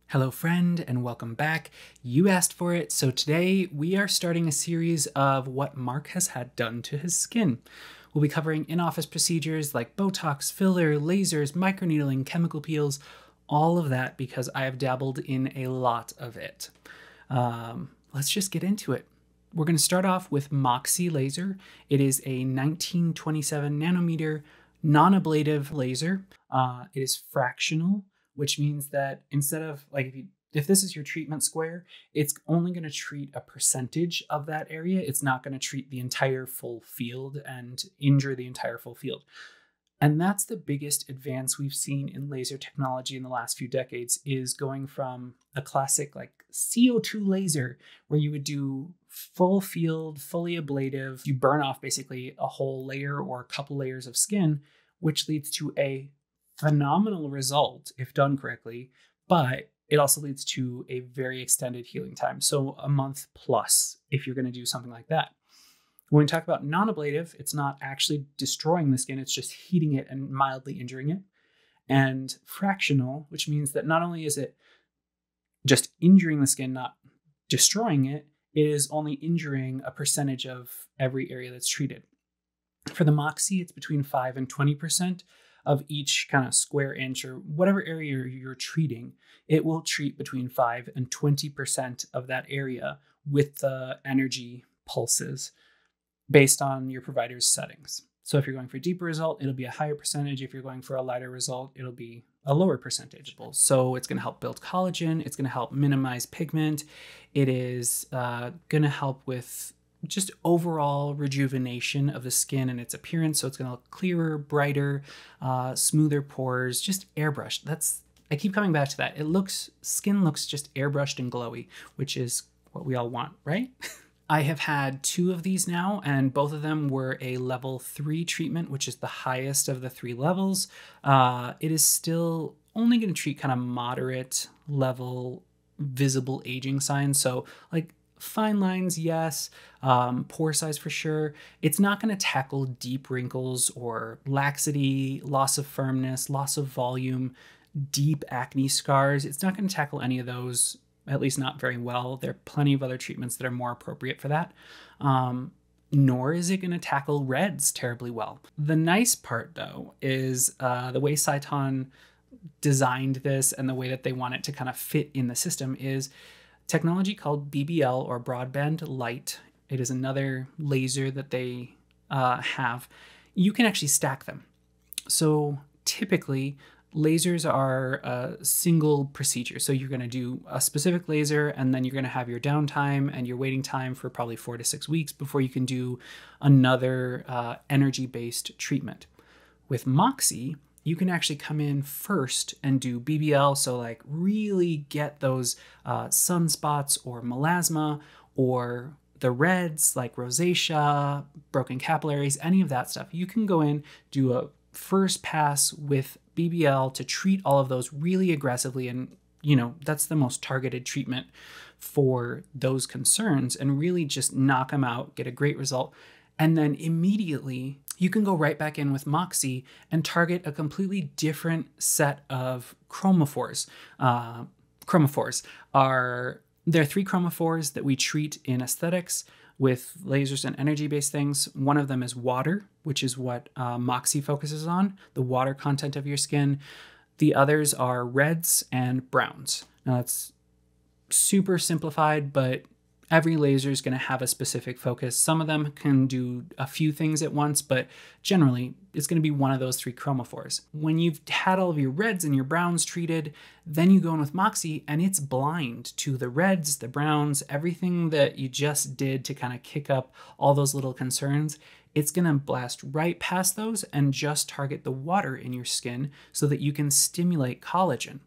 Hello friend and welcome back. You asked for it, so today we are starting a series of what Mark has had done to his skin. We'll be covering in-office procedures like Botox, filler, lasers, microneedling, chemical peels, all of that because I have dabbled in a lot of it. Let's just get into it. We're going to start off with Moxi laser. It is a 1927 nanometer non-ablative laser. It is fractional, which means that instead of if this is your treatment square, it's only going to treat a percentage of that area. It's not going to treat the entire full field and injure the entire full field. And that's the biggest advance we've seen in laser technology in the last few decades, is going from a classic CO2 laser where you would do full field, fully ablative. You burn off basically a whole layer or a couple layers of skin, which leads to a phenomenal result if done correctly, but it also leads to a very extended healing time. So a month plus if you're going to do something like that. When we talk about non-ablative, it's not actually destroying the skin, it's just heating it and mildly injuring it. And fractional, which means that not only is it just injuring the skin, not destroying it, it is only injuring a percentage of every area that's treated. For the Moxi, it's between 5 and 20% of each kind of square inch or whatever area you're treating. It will treat between 5 and 20% of that area with the energy pulses based on your provider's settings. So if you're going for a deeper result, it'll be a higher percentage. If you're going for a lighter result, it'll be a lower percentage. So it's going to help build collagen. It's going to help minimize pigment. It is going to help with just overall rejuvenation of the skin and its appearance. So it's going to look clearer, brighter, smoother pores, just airbrushed. I keep coming back to that. Skin looks just airbrushed and glowy, which is what we all want, right? I have had 2 of these now, and both of them were a level 3 treatment, which is the highest of the 3 levels. It is still only going to treat kind of moderate level visible aging signs. So fine lines, yes. Pore size for sure. It's not going to tackle deep wrinkles or laxity, loss of firmness, loss of volume, deep acne scars. It's not going to tackle any of those, at least not very well. There are plenty of other treatments that are more appropriate for that. Nor is it going to tackle reds terribly well. The nice part, though, is the way Sciton designed this and the way that they want it to kind of fit in the system is technology called BBL, or broadband light. It is another laser that they have. You can actually stack them. So typically, lasers are a single procedure. So you're going to do a specific laser, and then you're going to have your downtime and your waiting time for probably 4 to 6 weeks before you can do another energy-based treatment. With Moxi, you can actually come in first and do BBL, so really get those sunspots or melasma or the reds like rosacea, broken capillaries, any of that stuff. You can go in, do a first pass with BBL to treat all of those really aggressively, and that's the most targeted treatment for those concerns, and really just knock them out, get a great result. And then immediately you can go right back in with Moxi and target a completely different set of chromophores. Chromophores are, there are 3 chromophores that we treat in aesthetics with lasers and energy-based things. One of them is water, which is what Moxi focuses on, the water content of your skin. The others are reds and browns. Now that's super simplified, but every laser is going to have a specific focus. Some of them can do a few things at once, but generally it's going to be one of those 3 chromophores. When you've had all of your reds and your browns treated, then you go in with Moxi and it's blind to the reds, the browns, everything that you just did to kind of kick up all those little concerns. It's going to blast right past those and just target the water in your skin so that you can stimulate collagen.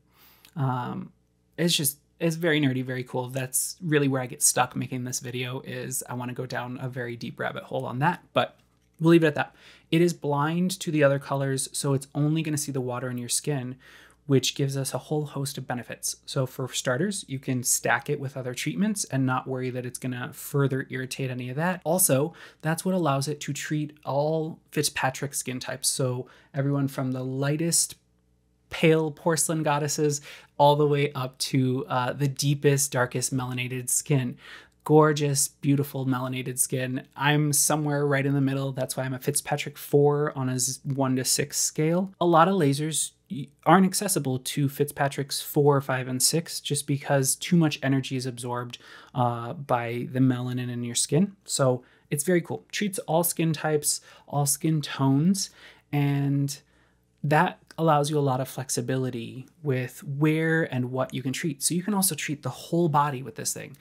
It's very nerdy, very cool. That's really where I get stuck making this video, is I want to go down a very deep rabbit hole on that, but we'll leave it at that. It is blind to the other colors, so it's only going to see the water in your skin, which gives us a whole host of benefits. So for starters, you can stack it with other treatments and not worry that it's going to further irritate any of that. Also, that's what allows it to treat all Fitzpatrick skin types. So everyone from the lightest pale porcelain goddesses all the way up to the deepest, darkest melanated skin. Gorgeous, beautiful melanated skin. I'm somewhere right in the middle. That's why I'm a Fitzpatrick 4 on a 1 to 6 scale. A lot of lasers aren't accessible to Fitzpatrick's 4, 5, and 6 just because too much energy is absorbed by the melanin in your skin. So it's very cool. Treats all skin types, all skin tones, and that allows you a lot of flexibility with where and what you can treat. So you can also treat the whole body with this thing.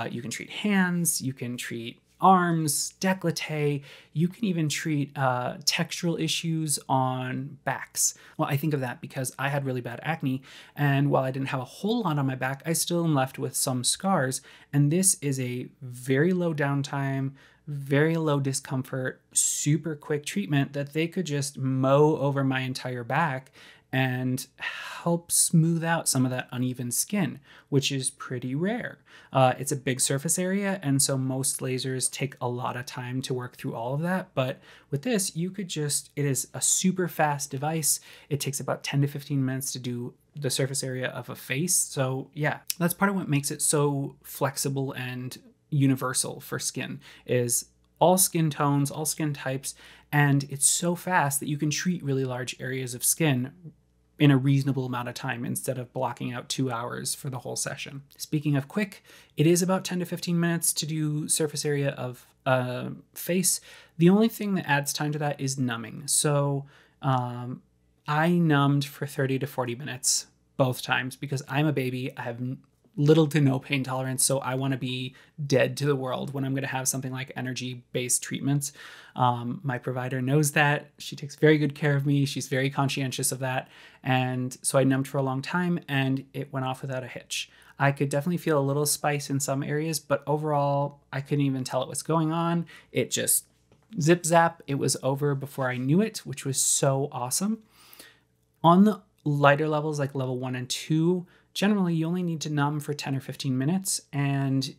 You can treat hands, you can treat arms, décolleté, you can even treat textural issues on backs. Well, I think of that because I had really bad acne, and while I didn't have a whole lot on my back, I still am left with some scars, and this is a very low downtime, very low discomfort, super quick treatment that they could just mow over my entire back and help smooth out some of that uneven skin, which is pretty rare. It's a big surface area, and so most lasers take a lot of time to work through all of that. But with this, you could just, it is a super fast device. It takes about 10 to 15 minutes to do the surface area of a face. So yeah, that's part of what makes it so flexible and universal for skin, is all skin tones, all skin types, and it's so fast that you can treat really large areas of skin in a reasonable amount of time instead of blocking out 2 hours for the whole session. Speaking of quick, it is about 10 to 15 minutes to do surface area of face. The only thing that adds time to that is numbing. So I numbed for 30 to 40 minutes both times because I'm a baby. I have little to no pain tolerance, so I want to be dead to the world when I'm going to have something like energy-based treatments. My provider knows that. She takes very good care of me. She's very conscientious of that. And so I numbed for a long time, and it went off without a hitch. I could definitely feel a little spice in some areas, but overall, I couldn't even tell it was going on. It just zip zap. It was over before I knew it, which was so awesome. On the lighter levels, like level 1 and 2, generally, you only need to numb for 10 or 15 minutes and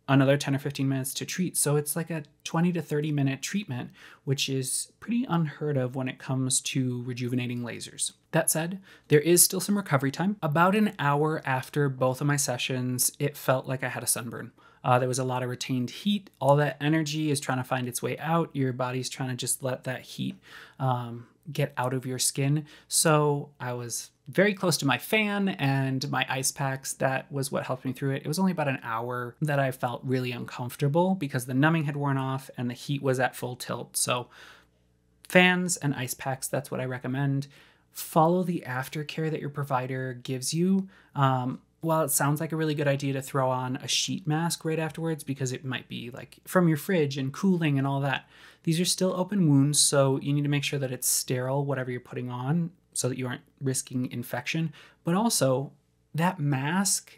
another 10 or 15 minutes to treat. So it's like a 20 to 30 minute treatment, which is pretty unheard of when it comes to rejuvenating lasers. That said, there is still some recovery time. About an hour after both of my sessions, it felt like I had a sunburn. There was a lot of retained heat. All that energy is trying to find its way out. Your body's trying to just let that heat get out of your skin. So I was very close to my fan and my ice packs. That was what helped me through it. It was only about an hour that I felt really uncomfortable because the numbing had worn off and the heat was at full tilt. So fans and ice packs, that's what I recommend. Follow the aftercare that your provider gives you. While it sounds like a really good idea to throw on a sheet mask right afterwards because it might be like from your fridge and cooling and all that, these are still open wounds, so you need to make sure that it's sterile, whatever you're putting on, so that you aren't risking infection. But also, that mask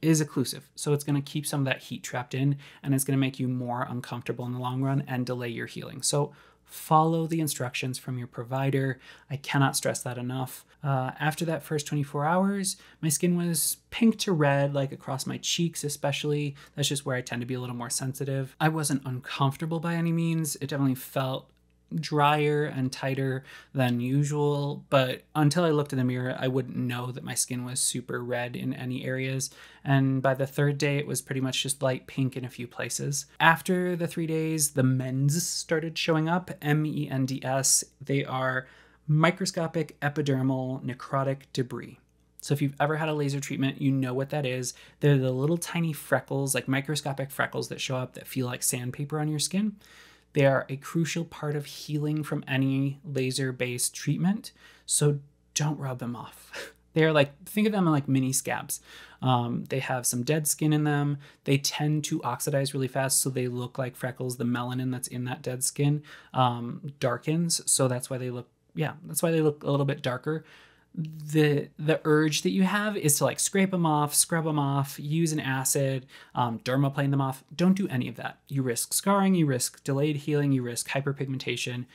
is occlusive, so it's going to keep some of that heat trapped in, and it's going to make you more uncomfortable in the long run and delay your healing. So follow the instructions from your provider. I cannot stress that enough. After that first 24 hours, my skin was pink to red, like across my cheeks especially. That's just where I tend to be a little more sensitive. I wasn't uncomfortable by any means. It definitely felt drier and tighter than usual, but until I looked in the mirror, I wouldn't know that my skin was super red in any areas. And by the third day, it was pretty much just light pink in a few places. After the 3 days, the MENDS started showing up, MENDS. They are microscopic epidermal necrotic debris. So if you've ever had a laser treatment, you know what that is. They're the little tiny freckles, like microscopic freckles that show up that feel like sandpaper on your skin. They are a crucial part of healing from any laser-based treatment, so don't rub them off. They're like, think of them like mini scabs. They have some dead skin in them. They tend to oxidize really fast, so they look like freckles. The melanin that's in that dead skin darkens, so that's why they look, that's why they look a little bit darker. The urge that you have is to like scrape them off, scrub them off, use an acid, dermaplane them off. Don't do any of that. You risk scarring, you risk delayed healing, you risk hyperpigmentation.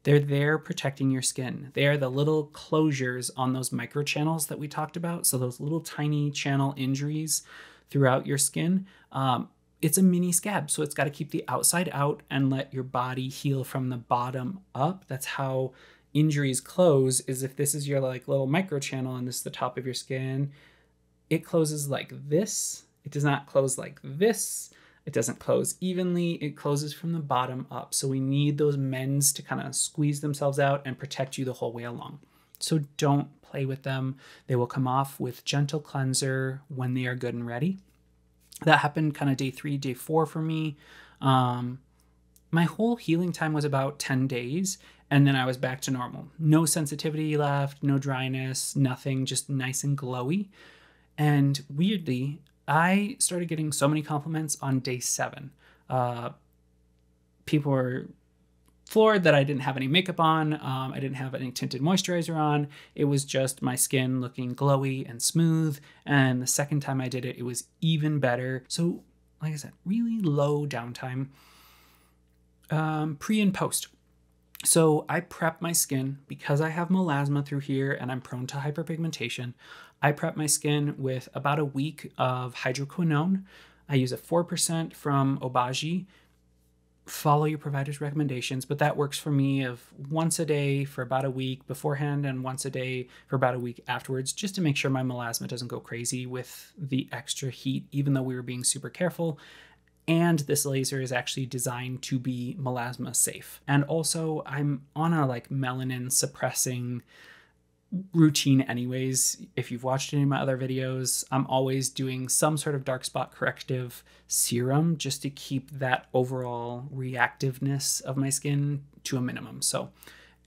They're there protecting your skin. They are the little closures on those microchannels that we talked about. So those little tiny channel injuries throughout your skin. It's a mini scab, so it's got to keep the outside out and let your body heal from the bottom up. That's how injuries close is if this is your like little micro channel and this is the top of your skin, it closes like this. It does not close like this. It doesn't close evenly. It closes from the bottom up. So we need those mends to kind of squeeze themselves out and protect you the whole way along. So don't play with them. They will come off with gentle cleanser when they are good and ready. That happened kind of day 3, day 4 for me. My whole healing time was about 10 days, and then I was back to normal. No sensitivity left, no dryness, nothing, just nice and glowy. And weirdly, I started getting so many compliments on day 7. People were floored that I didn't have any makeup on. I didn't have any tinted moisturizer on. It was just my skin looking glowy and smooth. And the second time I did it, it was even better. So like I said, really low downtime, pre and post. So I prep my skin because I have melasma through here and I'm prone to hyperpigmentation. I prep my skin with about a week of hydroquinone. I use a 4% from Obagi. Follow your provider's recommendations, but that works for me of once a day for about a week beforehand and once a day for about a week afterwards, just to make sure my melasma doesn't go crazy with the extra heat, even though we were being super careful. And this laser is actually designed to be melasma safe. And also I'm on a like melanin suppressing routine anyways. If you've watched any of my other videos, I'm always doing some sort of dark spot corrective serum just to keep that overall reactiveness of my skin to a minimum. So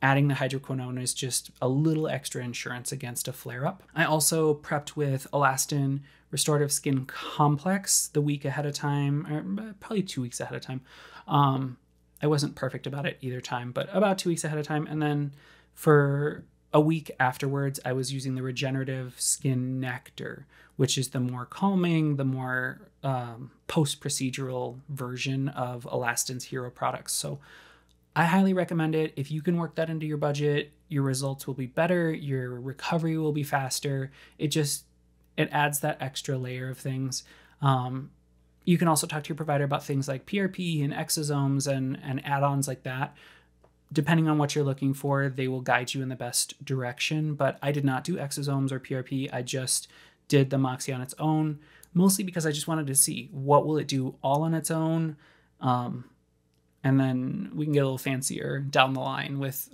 adding the hydroquinone is just a little extra insurance against a flare-up. I also prepped with Elastin Restorative Skin Complex the week ahead of time, or probably 2 weeks ahead of time. I wasn't perfect about it either time, but about 2 weeks ahead of time. And then for a week afterwards, I was using the Regenerative Skin Nectar, which is the more calming, the more post-procedural version of Elastin's hero products. So I highly recommend it. If you can work that into your budget, your results will be better, your recovery will be faster. It adds that extra layer of things. You can also talk to your provider about things like PRP and exosomes and add-ons like that. Depending on what you're looking for, they will guide you in the best direction, but I did not do exosomes or PRP. I just did the Moxi on its own, mostly because I just wanted to see what will it do all on its own, and then we can get a little fancier down the line with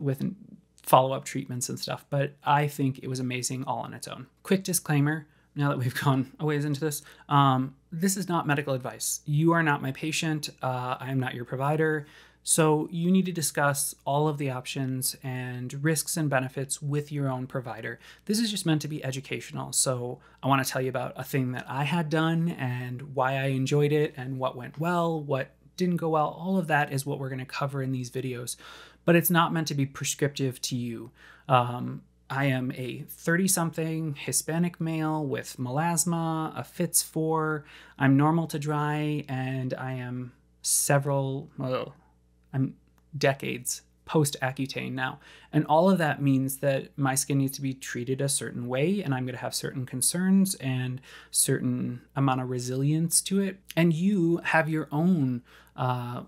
follow-up treatments and stuff, but I think it was amazing all on its own. Quick disclaimer, now that we've gone a ways into this, this is not medical advice. You are not my patient. I am not your provider. So you need to discuss all of the options and risks and benefits with your own provider. This is just meant to be educational. So I want to tell you about a thing that I had done and why I enjoyed it and what went well, what didn't go well. All of that is what we're going to cover in these videos, but it's not meant to be prescriptive to you. I am a 30-something Hispanic male with melasma, a FITS 4. I'm normal to dry, and I am I'm decades post-Accutane now. And all of that means that my skin needs to be treated a certain way, and I'm going to have certain concerns and certain amount of resilience to it. And you have your own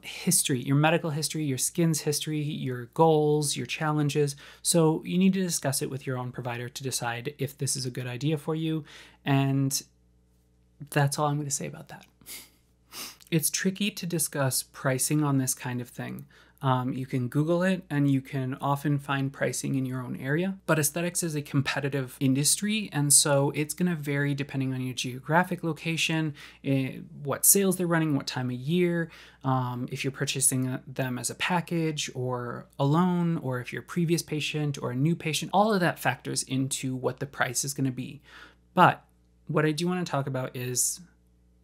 history, your medical history, your skin's history, your goals, your challenges. So you need to discuss it with your own provider to decide if this is a good idea for you. And that's all I'm going to say about that. It's tricky to discuss pricing on this kind of thing. You can Google it and you can often find pricing in your own area, but aesthetics is a competitive industry, and so it's going to vary depending on your geographic location, what sales they're running, what time of year, if you're purchasing them as a package or alone, or if you're a previous patient or a new patient. All of that factors into what the price is going to be. But what I do want to talk about is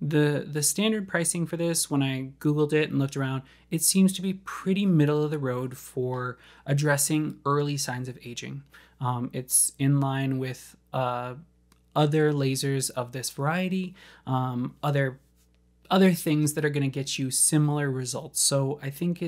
the standard pricing for this. When I Googled it and looked around, it seems to be pretty middle of the road for addressing early signs of aging. It's in line with other lasers of this variety, other things that are going to get you similar results. So I think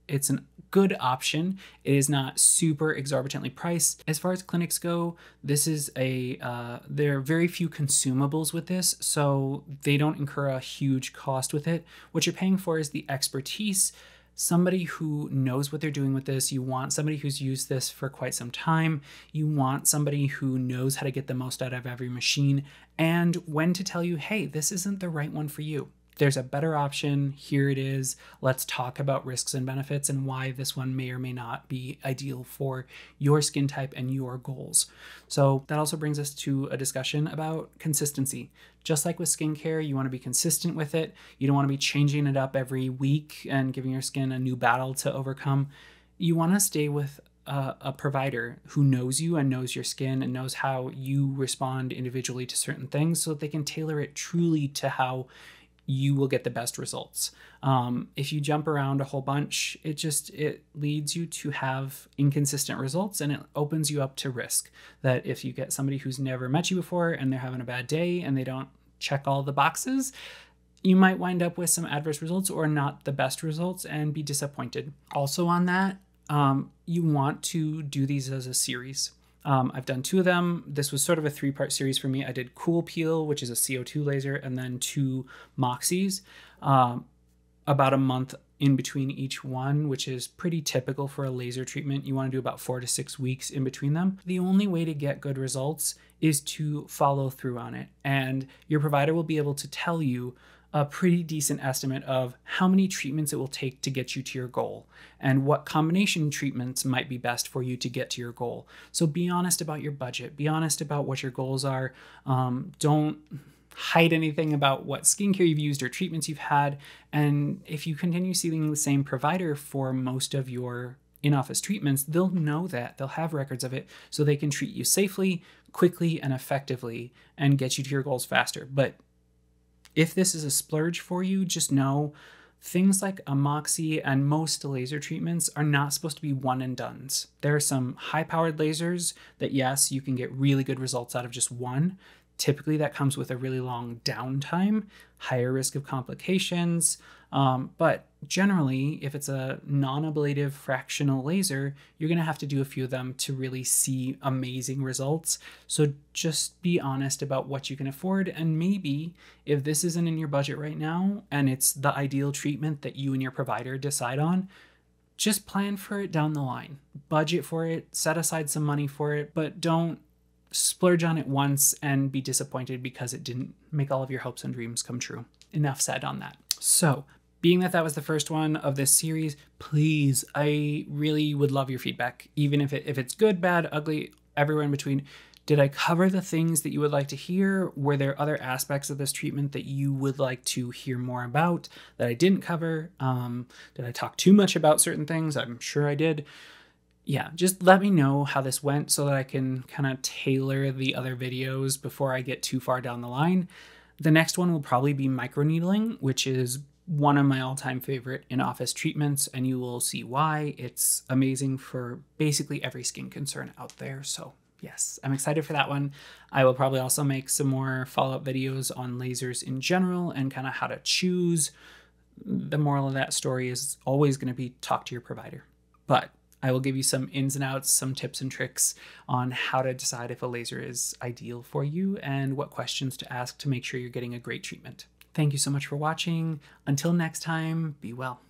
it's a good option. It is not super exorbitantly priced. As far as clinics go, this is there are very few consumables with this, so they don't incur a huge cost with it. What you're paying for is the expertise, somebody who knows what they're doing with this. You want somebody who's used this for quite some time. You want somebody who knows how to get the most out of every machine and when to tell you, hey, this isn't the right one for you. There's a better option. Here it is. Let's talk about risks and benefits and why this one may or may not be ideal for your skin type and your goals. So that also brings us to a discussion about consistency. Just like with skincare, you want to be consistent with it. You don't want to be changing it up every week and giving your skin a new battle to overcome. You want to stay with a provider who knows you and knows your skin and knows how you respond individually to certain things so that they can tailor it truly to how you will get the best results. If you jump around a whole bunch, it leads you to have inconsistent results, and it opens you up to risk. That if you get somebody who's never met you before and they're having a bad day and they don't check all the boxes, you might wind up with some adverse results or not the best results and be disappointed. Also on that, you want to do these as a series. I've done 2 of them. This was sort of a 3-part series for me. I did Cool Peel, which is a CO2 laser, and then 2 Moxis, about a month in between each one, which is pretty typical for a laser treatment. You want to do about 4 to 6 weeks in between them. The only way to get good results is to follow through on it. And your provider will be able to tell you a pretty decent estimate of how many treatments it will take to get you to your goal and what combination treatments might be best for you to get to your goal. So be honest about your budget. Be honest about what your goals are. Don't hide anything about what skincare you've used or treatments you've had. And if you continue seeing the same provider for most of your in-office treatments, they'll know that. They'll have records of it so they can treat you safely, quickly, and effectively and get you to your goals faster. But if this is a splurge for you, just know things like a Moxi and most laser treatments are not supposed to be one and dones. There are some high-powered lasers that, yes, you can get really good results out of just one. Typically, that comes with a really long downtime, higher risk of complications. But generally, if it's a non-ablative fractional laser, you're going to have to do a few of them to really see amazing results. So just be honest about what you can afford. And maybe if this isn't in your budget right now and it's the ideal treatment that you and your provider decide on, just plan for it down the line. Budget for it, set aside some money for it, but don't splurge on it once and be disappointed because it didn't make all of your hopes and dreams come true. Enough said on that. So, being that that was the first one of this series, please, I really would love your feedback. Even if it's good, bad, ugly, everywhere in between. Did I cover the things that you would like to hear? Were there other aspects of this treatment that you would like to hear more about that I didn't cover? Did I talk too much about certain things? I'm sure I did. Yeah, just let me know how this went so that I can kind of tailor the other videos before I get too far down the line. The next one will probably be microneedling, which is one of my all-time favorite in-office treatments, and you will see why. It's amazing for basically every skin concern out there. So yes, I'm excited for that one. I will probably also make some more follow-up videos on lasers in general and kind of how to choose. The moral of that story is always going to be talk to your provider. But I will give you some ins and outs, some tips and tricks on how to decide if a laser is ideal for you and what questions to ask to make sure you're getting a great treatment. Thank you so much for watching. Until next time, be well.